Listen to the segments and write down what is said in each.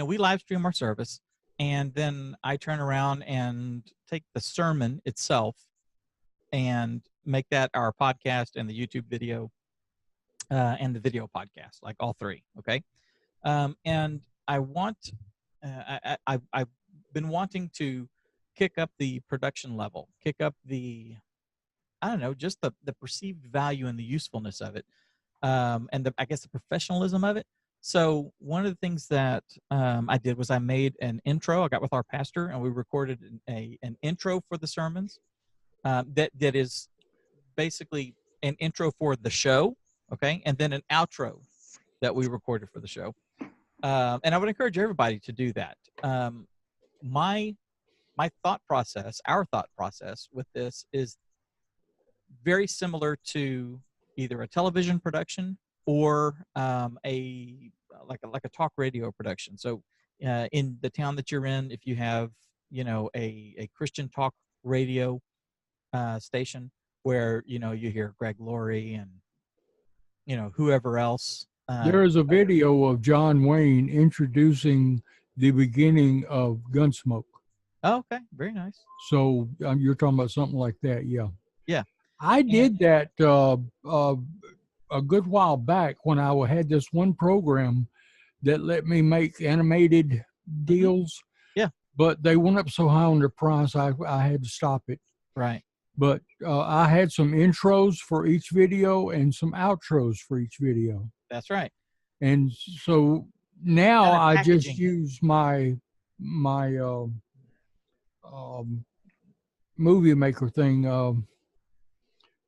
we live stream our service, and then I turn around and take the sermon itself and make that our podcast and the YouTube video and the video podcast, like all three. Okay. And I want, I've been wanting to kick up the production level, kick up the, I don't know, just the perceived value and the usefulness of it, and I guess the professionalism of it. So one of the things that I did was I made an intro. I got with our pastor and we recorded an intro for the sermons that is basically an intro for the show, okay, and then an outro that we recorded for the show. And I would encourage everybody to do that. My thought process, our thought process with this is very similar to either a television production or like a talk radio production. So in the town that you're in, if you have a Christian talk radio station where you hear Greg Laurie and whoever else. There is a video of John Wayne introducing the beginning of Gunsmoke. Oh, okay, very nice. So you're talking about something like that, yeah. Yeah. I did that a good while back when I had this one program that let me make animated deals. Yeah. But they went up so high on the price, I had to stop it. Right. But I had some intros for each video and some outros for each video. That's right. And so now I just packaging. use my movie maker thing,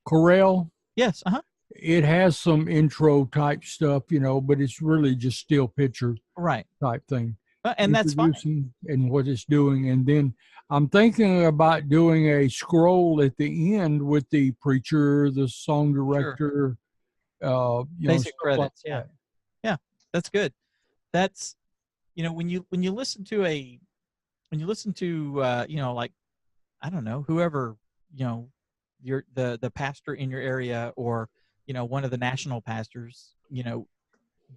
Corel. Yes. Uh-huh. It has some intro type stuff, but it's really just still picture type thing. And that's fine. And what it's doing. And then I'm thinking about doing a scroll at the end with the preacher, the song director, basic credits. Like Yeah, that's good. That's when you listen to like, I don't know, whoever you're the pastor in your area, or one of the national pastors,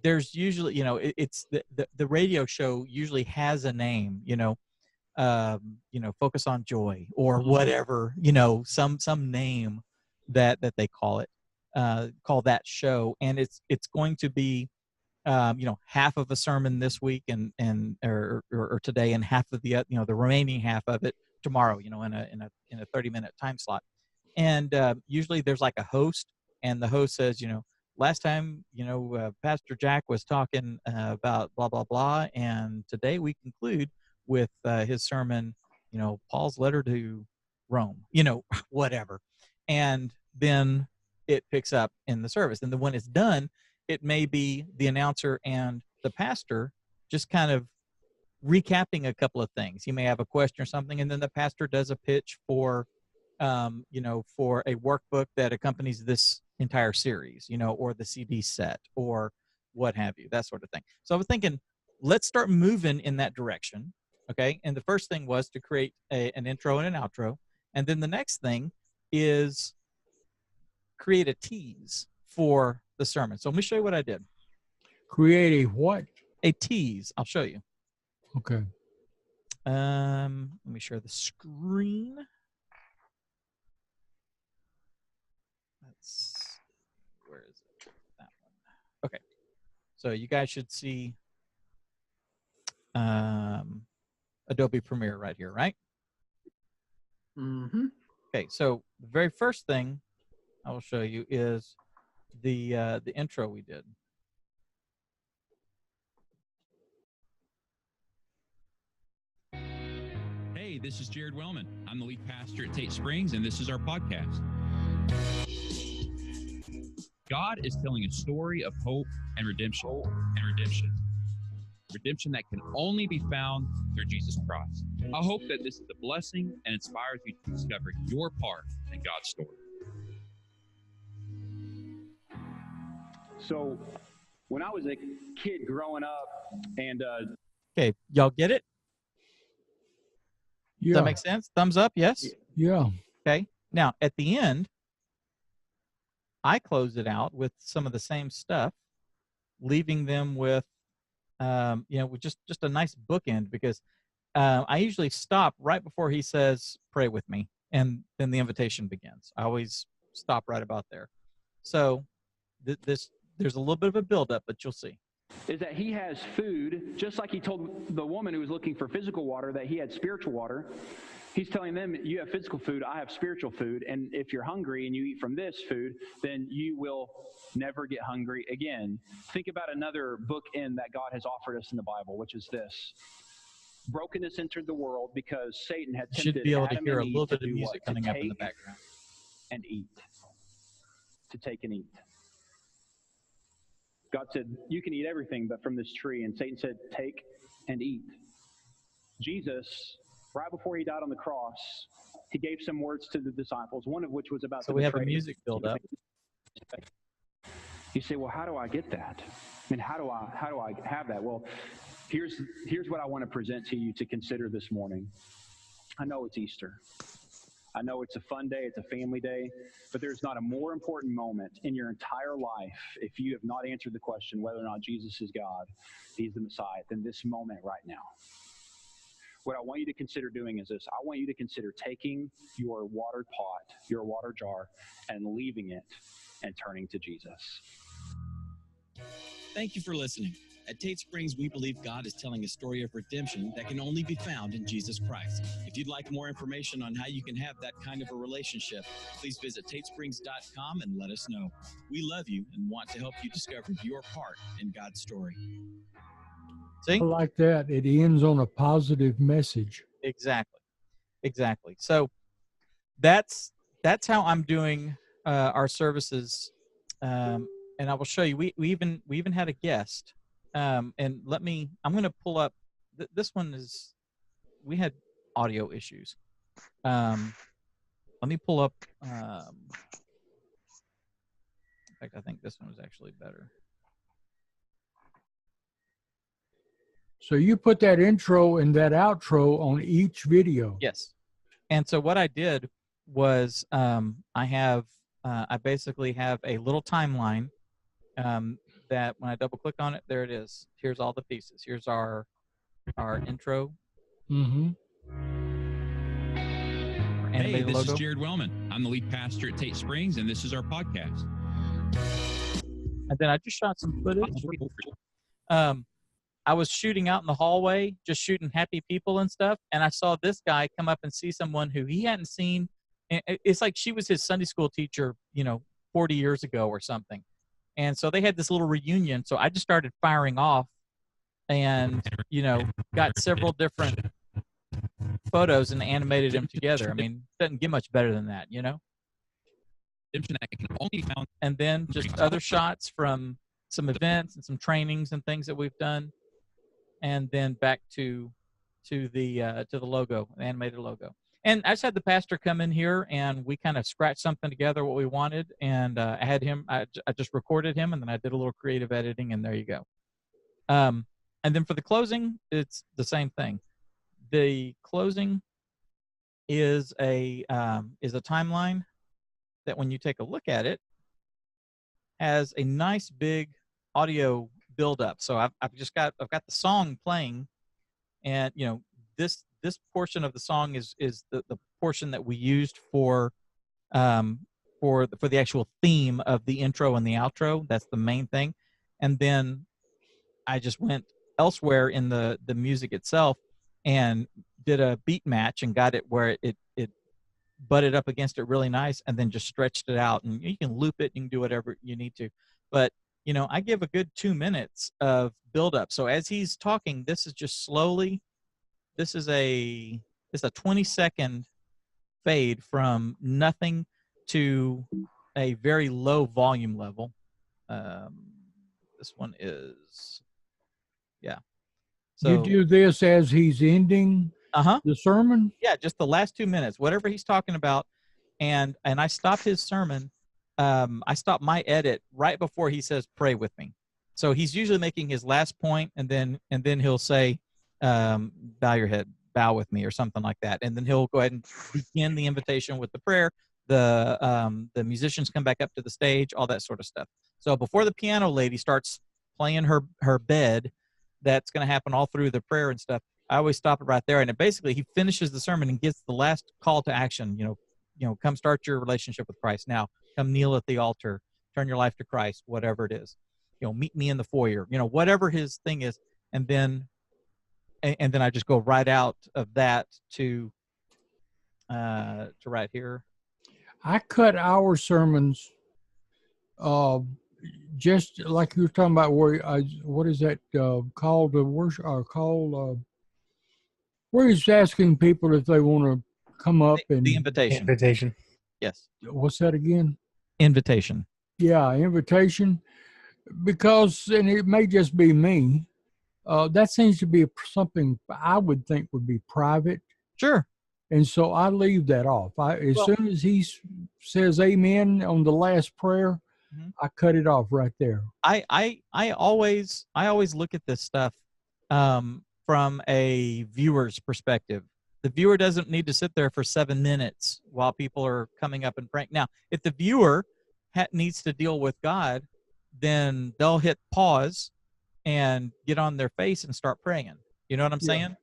there's usually it's the radio show usually has a name, Focus on Joy or whatever, some name that they call that show, and it's going to be half of a sermon this week and or today, and half of the the remaining half of it tomorrow, in a 30-minute time slot. And usually there's like a host, and the host says, last time, Pastor Jack was talking about blah, blah, blah. And today we conclude with his sermon, Paul's letter to Rome, whatever. And then it picks up in the service. And then when it's done, it may be the announcer and the pastor just kind of recapping a couple of things. You may have a question or something, and then the pastor does a pitch for for a workbook that accompanies this entire series, or the CD set or what have you, that sort of thing. So I was thinking, let's start moving in that direction. Okay. And the first thing was to create an intro and an outro. And then the next thing is create a tease for the sermon. So let me show you what I did. Create a what? A tease. I'll show you. Okay. Let me share the screen. Where is it? That one. Okay. So you guys should see Adobe Premiere right here, right? Mm-hmm. Okay. So the very first thing I will show you is the intro we did. Hey, this is Jared Wellman. I'm the lead pastor at Tate Springs, and this is our podcast. God is telling a story of hope and redemption. Redemption that can only be found through Jesus Christ. I hope that this is a blessing and inspires you to discover your part in God's story. So, when I was a kid growing up, and okay, y'all get it? Yeah. Does that make sense? Thumbs up, yes? Yeah. Okay. Now, at the end, I closed it out with some of the same stuff, leaving them with with just a nice bookend, because I usually stop right before he says, "Pray with me," and then the invitation begins. I always stop right about there. So there's a little bit of a buildup, but you'll see. Is that he has food, just like he told the woman who was looking for physical water that he had spiritual water. He's telling them, you have physical food, I have spiritual food, and if you're hungry and you eat from this food, then you will never get hungry again. Think about another bookend that God has offered us in the Bible, which is this. Brokenness entered the world because Satan had You tempted should be able to Adam hear a and Eve little to bit of do music what? coming To up in the take background. and eat. To take and eat. God said, you can eat everything but from this tree. And Satan said, take and eat. Jesus, right before he died on the cross, he gave some words to the disciples, one of which was about So the we have a betrayal. music build up. You say, well, how do I get that? I mean, how do I have that? Well, here's what I want to present to you to consider this morning. I know it's Easter. I know it's a fun day, it's a family day, but there's not a more important moment in your entire life, if you have not answered the question whether or not Jesus is God, he's the Messiah, than this moment right now. What I want you to consider doing is this. I want you to consider taking your water pot, your water jar, and leaving it and turning to Jesus. Thank you for listening. At Tate Springs, we believe God is telling a story of redemption that can only be found in Jesus Christ. If you'd like more information on how you can have that kind of a relationship, please visit tatesprings.com and let us know. We love you and want to help you discover your part in God's story. See? I like that. It ends on a positive message. Exactly. So that's how I'm doing our services, and I will show you. We even had a guest, and I'm going to pull up. This one is, we had audio issues. Let me pull up. In fact, I think this one was actually better. So you put that intro and that outro on each video. Yes. And so what I did was I basically have a little timeline that when I double click on it, there it is. Here's all the pieces. Here's our intro. Mm-hmm. Hey, this logo. is Jared Wellman. I'm the lead pastor at Tate Springs, and this is our podcast. And then I just shot some footage. I was shooting out in the hallway, just shooting happy people and stuff, and I saw this guy come up and see someone who he hadn't seen. It's like she was his Sunday school teacher, 40 years ago or something. And so they had this little reunion. So I just started firing off and, got several different photos and animated them together. I mean, it doesn't get much better than that, And then just other shots from some events and some trainings and things that we've done. And then back to the logo, the animated logo. And I just had the pastor come in here, and we kind of scratched something together, what we wanted, and I had him. I just recorded him, and then I did a little creative editing, and there you go. And then for the closing, it's the same thing. The closing is a timeline that, when you take a look at it, has a nice big audio build up. So I've got the song playing, and this portion of the song is the portion that we used for the actual theme of the intro and the outro. That's the main thing. And then I just went elsewhere in the music itself and did a beat match and got it where it butted up against it really nice, and then just stretched it out. And you can loop it, you can do whatever you need to, but I give a good 2 minutes of build up. So as he's talking, this is just slowly. This is a 20-second fade from nothing to a very low volume level. This one is, yeah. So you do this as he's ending the sermon? Yeah, just the last 2 minutes, whatever he's talking about. And I stopped his sermon. I stopped my edit right before he says, "Pray with me." So he's usually making his last point, and then he'll say, "Bow your head, bow with me," or something like that. And then he'll go ahead and begin the invitation with the prayer. The musicians come back up to the stage, all that sort of stuff. So before the piano lady starts playing her bed, that's going to happen all through the prayer and stuff. I always stop it right there, and it basically he finishes the sermon and gets the last call to action. Come start your relationship with Christ now. Come kneel at the altar. Turn your life to Christ. Whatever it is, meet me in the foyer. Whatever his thing is, and then I just go right out of that to right here. I cut our sermons, just like you were talking about. What is that called? The worship or called? Where he's asking people if they want to come up and The invitation. Invitation. Yes. What's that again? Invitation. Yeah, invitation. Because, and it may just be me, that seems to be something I would think would be private. Sure. And so I leave that off. As soon as he says amen on the last prayer, I cut it off right there. I always look at this stuff from a viewer's perspective. The viewer doesn't need to sit there for 7 minutes while people are coming up and praying. Now, if the viewer needs to deal with God, then they'll hit pause and get on their face and start praying. You know what I'm saying?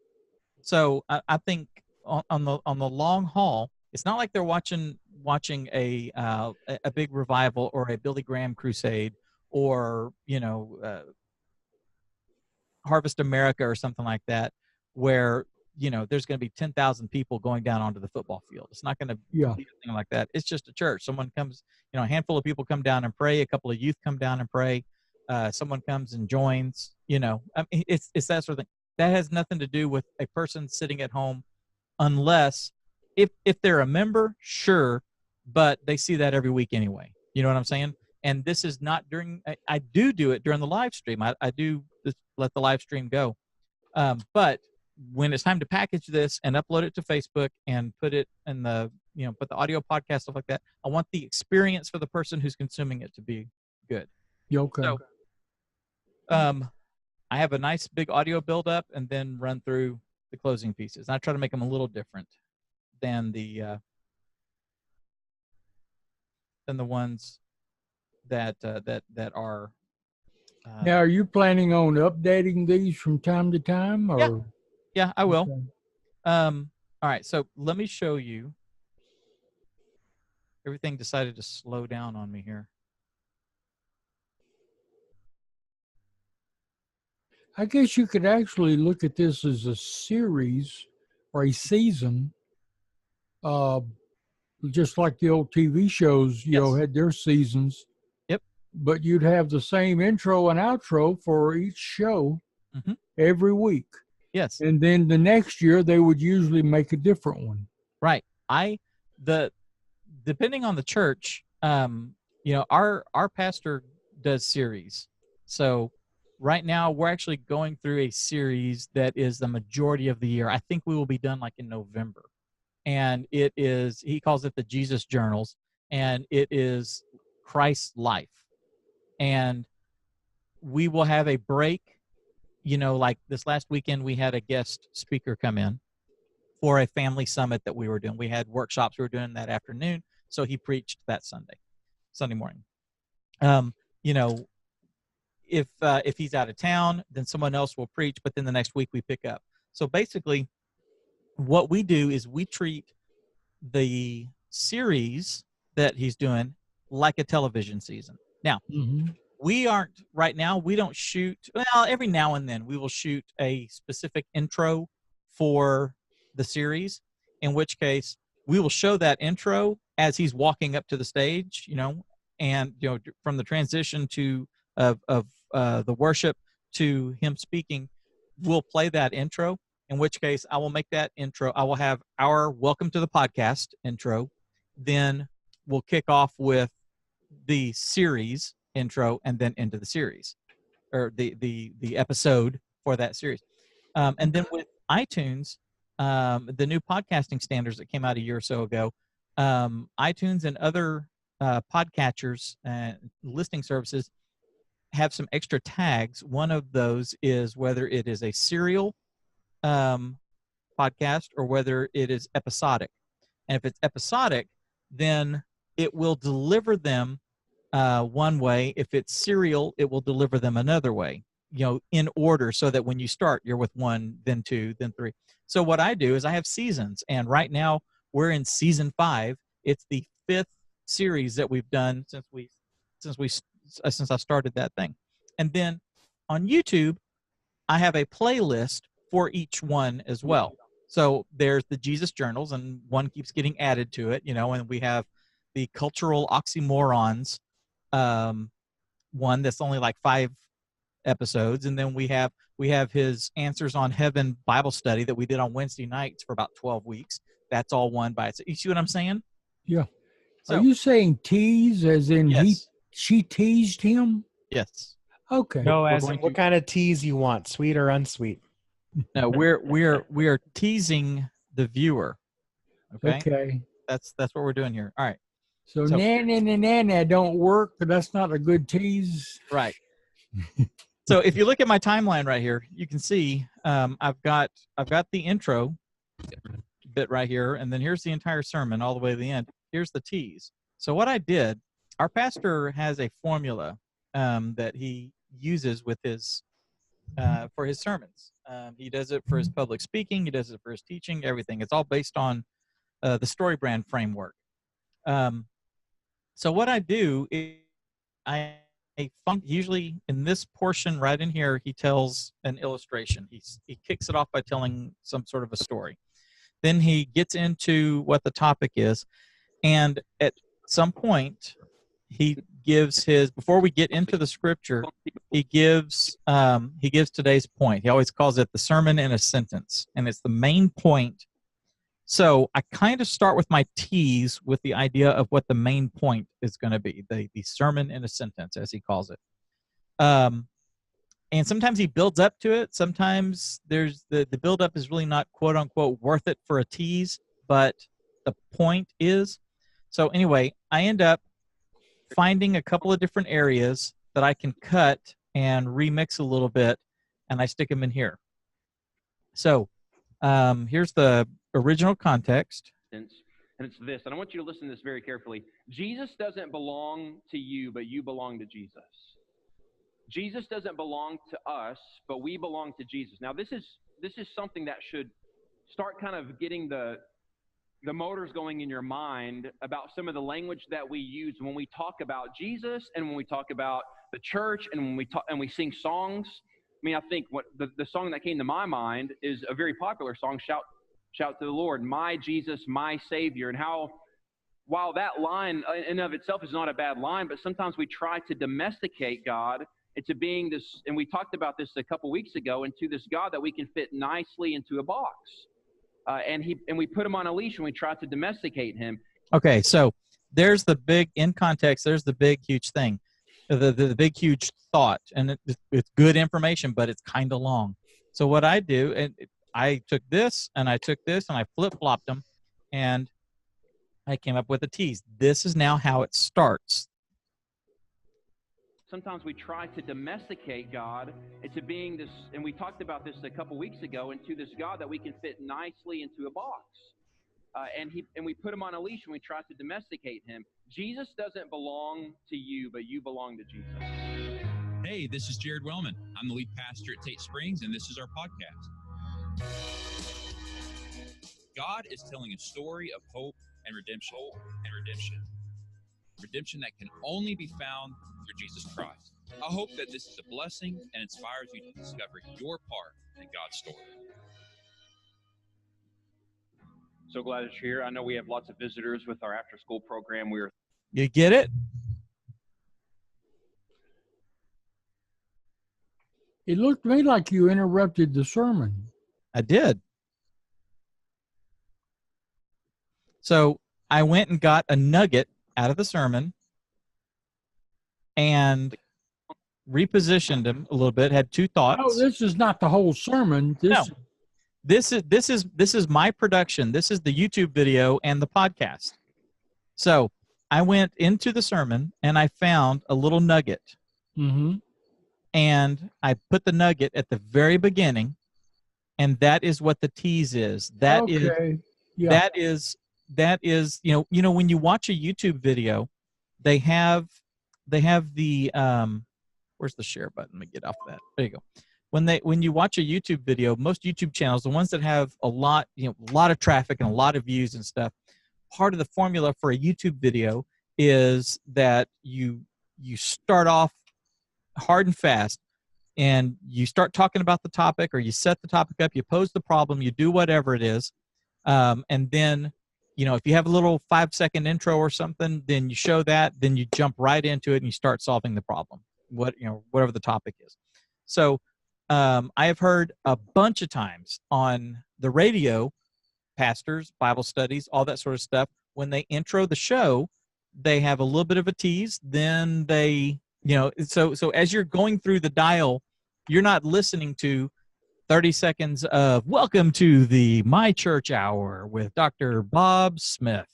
So I think on the long haul, it's not like they're watching a big revival or a Billy Graham crusade or Harvest America or something like that, where there's going to be 10,000 people going down onto the football field. It's not going to be anything like that. It's just a church. Someone comes, a handful of people come down and pray. A couple of youth come down and pray. Someone comes and joins. It's that sort of thing. That has nothing to do with a person sitting at home, unless if they're a member, sure, but they see that every week anyway. You know what I'm saying? And this is not during. I do it during the live stream. I do let the live stream go, but when it's time to package this and upload it to Facebook and put it in the, put the audio podcast, stuff like that, I want the experience for the person who's consuming it to be good. Okay. So, I have a nice big audio build up and then run through the closing pieces. And I try to make them a little different than the ones that are. Now, are you planning on updating these from time to time, or? Yeah, I will. Okay. All right, so let me show you. Everything decided to slow down on me here. I guess you could actually look at this as a series or a season, just like the old TV shows, had their seasons. Yep. But you'd have the same intro and outro for each show every week. Yes. And then the next year they would usually make a different one. Right. Depending on the church, our pastor does series. So right now we're actually going through a series that is the majority of the year. I think we will be done like in November. And he calls it the Jesus Journals, and it is Christ's life. And we will have a break. Like this last weekend, we had a guest speaker come in for a family summit that we were doing. We had workshops we were doing that afternoon, so he preached that Sunday morning. If he's out of town, then someone else will preach, but then the next week we pick up. So basically, what we do is we treat the series that he's doing like a television season. Now, we don't shoot, well, every now and then we will shoot a specific intro for the series, in which case we will show that intro as he's walking up to the stage, and, from the transition of the worship to him speaking, we'll play that intro, in which case I will make that intro. I will have our welcome to the podcast intro. Then we'll kick off with the series intro and then into the series, or the episode for that series. And then with iTunes, the new podcasting standards that came out a year or so ago, iTunes and other podcatchers and listening services have some extra tags. One of those is whether it is a serial podcast or whether it is episodic. And if it's episodic, then it will deliver them one way. If it's serial, it will deliver them another way. in order, so that when you start, you're with 1, then 2, then 3. So what I do is I have seasons, and right now we're in season 5. It's the 5th series that we've done since I started that thing. And then on YouTube, I have a playlist for each one as well. So there's the Jesus Journals, and one keeps getting added to it, and we have the Cultural Oxymorons, one that's only like 5 episodes, and then we have his Answers on Heaven Bible study that we did on Wednesday nights for about 12 weeks. That's all one by itself. You see what I'm saying? Yeah. So, are you saying tease as in yes. she teased him? Yes. Okay. No, We're as going in what to- kind of tease you want, sweet or unsweet? No, we are teasing the viewer. Okay. Okay. That's what we're doing here. All right. So So- na don't work, but that's not a good tease. Right. So if you look at my timeline right here, you can see I've got the intro bit right here, and then here's the entire sermon all the way to the end. Here's the tease. So what I did, our pastor has a formula that he uses with his for his sermons. He does it for his public speaking. He does it for his teaching. Everything. It's all based on the story brand framework. So what I do is I find, usually in this portion right in here, he tells an illustration. He kicks it off by telling some sort of a story. Then he gets into what the topic is, and at some point he gives before we get into the scripture, he gives today's point. He always calls it the sermon in a sentence, and it's the main point. So I kind of start with my tease with the idea of what the main point is going to be, the sermon in a sentence, as he calls it. And sometimes he builds up to it. Sometimes there's the build-up is really not, quote unquote, worth it for a tease, but the point is. So anyway, I end up finding a couple of different areas that I can cut and remix a little bit, and I stick them in here. So here's the original context. And it's this, and I want you to listen to this very carefully. Jesus doesn't belong to you, but you belong to Jesus. Jesus doesn't belong to us, but we belong to Jesus. Now, this is something that should start kind of getting the motors going in your mind about some of the language that we use when we talk about Jesus and when we talk about the church and when we talk and we sing songs. I mean, I think what the song that came to my mind is a very popular song, Shout to the Lord, my Jesus, my Savior. And how, while that line in and of itself is not a bad line, but sometimes we try to domesticate God into being this, and we talked about this a couple weeks ago, into this God that we can fit nicely into a box. And we put him on a leash and we try to domesticate him. Okay, so there's the big, in context, there's the big, huge thing, the big, huge thought. And it's good information, but it's kind of long. So what I do, and I took this and I flip-flopped them, and I came up with a tease. This is now how it starts. Sometimes we try to domesticate God into being this, and we talked about this a couple weeks ago, into this God that we can fit nicely into a box. And we put him on a leash and we try to domesticate him. Jesus doesn't belong to you, but you belong to Jesus. Hey, this is Jared Wellman. I'm the lead pastor at Tate Springs, and this is our podcast. God is telling a story of hope and redemption. Redemption that can only be found through Jesus Christ. I hope that this is a blessing and inspires you to discover your part in God's story. So glad that you're here. I know we have lots of visitors with our after-school program. You get it? It looked to me like you interrupted the sermon. I did. So I went and got a nugget out of the sermon and repositioned him a little bit. Had 2 thoughts. Oh, this is not the whole sermon. This is my production. This is the YouTube video and the podcast. So I went into the sermon and I found a little nugget. Mm-hmm. And I put the nugget at the very beginning, and that is what the tease is. That is when you watch a YouTube video, they have the where's the share button? Let me get off of that. There you go. When you watch a YouTube video, most YouTube channels, the ones that have a lot of traffic and a lot of views and stuff, part of the formula for a YouTube video is that you start off hard and fast, and you start talking about the topic, or you set the topic up, you pose the problem, you do whatever it is, and then if you have a little 5-second intro or something, then you show that, then you jump right into it and you start solving the problem, whatever the topic is. So I have heard a bunch of times on the radio, pastors, Bible studies, all that sort of stuff, when they intro the show, they have a little bit of a tease, then they, so as you're going through the dial, you're not listening to 30 seconds of welcome to the My Church Hour with Dr. Bob Smith.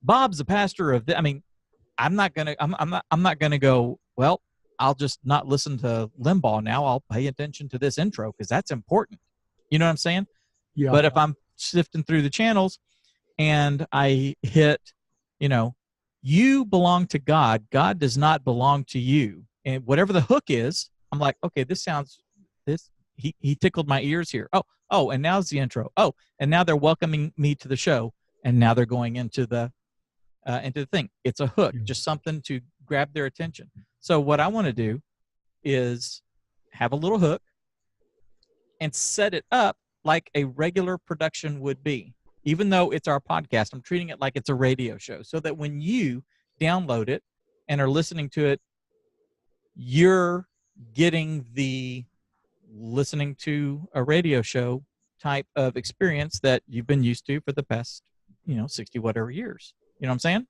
Bob's the pastor of I'm not gonna go, well, I'll just not listen to Limbaugh now. I'll pay attention to this intro because that's important. You know what I'm saying? Yeah. But if I'm sifting through the channels and I hit, you belong to God. God does not belong to you. And whatever the hook is, I'm like, okay, he tickled my ears here. Oh, and now's the intro. Oh, and now they're welcoming me to the show, and now they're going into the thing. It's a hook, just something to grab their attention. So what I want to do is have a little hook and set it up like a regular production would be. Even though it's our podcast, I'm treating it like it's a radio show, so that when you download it and are listening to it, you're getting the listening to a radio show type of experience that you've been used to for the past, 60 whatever years. You know what I'm saying?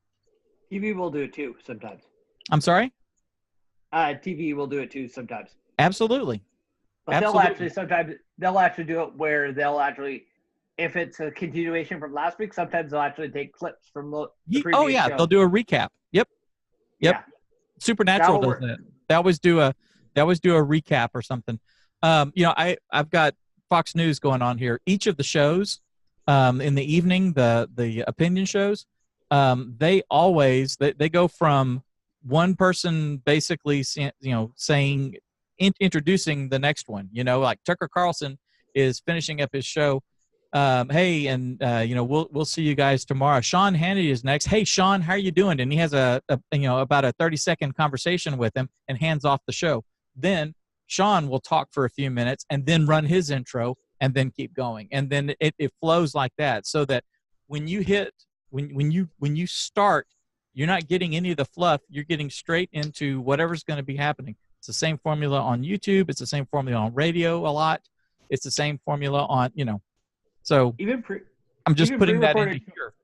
TV will do it too sometimes. I'm sorry? TV will do it too sometimes. Absolutely. But they'll actually do it where they'll actually, if it's a continuation from last week, sometimes they'll actually take clips from the previous show. They'll do a recap. Yep. Yeah. Supernatural does that. They always do a recap or something. I've got Fox News going on here. Each of the shows in the evening, the opinion shows, they go from one person basically saying, introducing the next one. Like Tucker Carlson is finishing up his show. Hey, and we'll see you guys tomorrow. Sean Hannity is next. Hey, Sean, how are you doing? And he has about a 30-second conversation with him and hands off the show. Then Sean will talk for a few minutes and then run his intro and then keep going. And then it flows like that, so that when you start, you're not getting any of the fluff. You're getting straight into whatever's going to be happening. It's the same formula on YouTube. It's the same formula on radio a lot. It's the same formula on, So I'm just putting that into here.